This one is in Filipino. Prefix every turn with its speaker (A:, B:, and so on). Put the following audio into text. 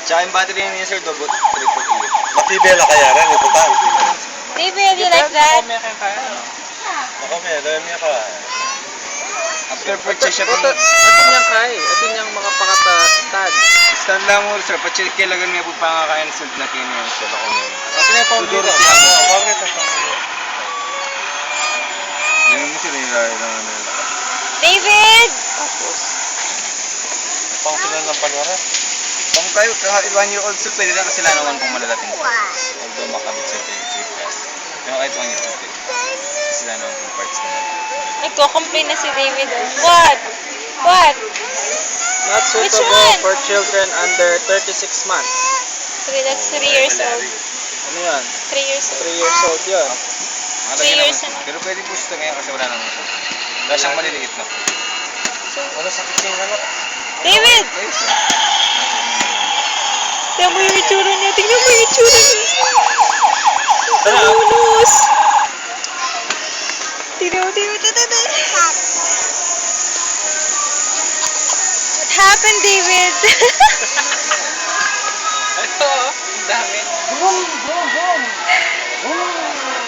A: Tsaka yung battery niya sir, double triple E.
B: Matibela kaya rin, iputan.
C: David, you like that?
B: Ako may, dahil niya ka.
A: After purchase siya po.
D: Atin niyang kay, atin niyang mga stand.
A: Stand lang mo sir, pacheck kailangan niya po pangakain sa laki niya sir. Ako niya.
B: Atin na ito,
A: Tuduro
B: dito.
A: siya po.
B: Bakit ito?
A: Yan mo sila yung
C: David!
B: Pang sila ng panwara.
A: Kung kayo, kahit 1 year old sir, pwede na kasi naman kung malalating sir. Although makabit sir, pwede 3 plus. Pero kahit 1 year old pwede. Kasi naman kung parts naman.
C: Nagko-complain na si David. What? What?
D: Not
C: Which
D: suitable
C: one?
D: for children under 36 months.
C: Okay, that's 3 years old.
D: Ano yan?
C: 3 years old.
D: 3 years old yun.
A: Mga
C: 3
A: laki
C: years
A: naman.
C: na.
A: Pero pwede po siya ngayon kasi wala naman siya. Wala siyang maliliit na.
B: Wala sakit yung anak.
C: David!
A: Ayun sir.
C: Tingnan mo yung itsura niya. Tingnan mo yung itsura niya.
D: Tara.
C: Namunos. Tingnan mo, tingnan mo. Tingnan mo. What happened, David?
D: Ito, ang dami.
B: Boom! Boom! Boom! Boom!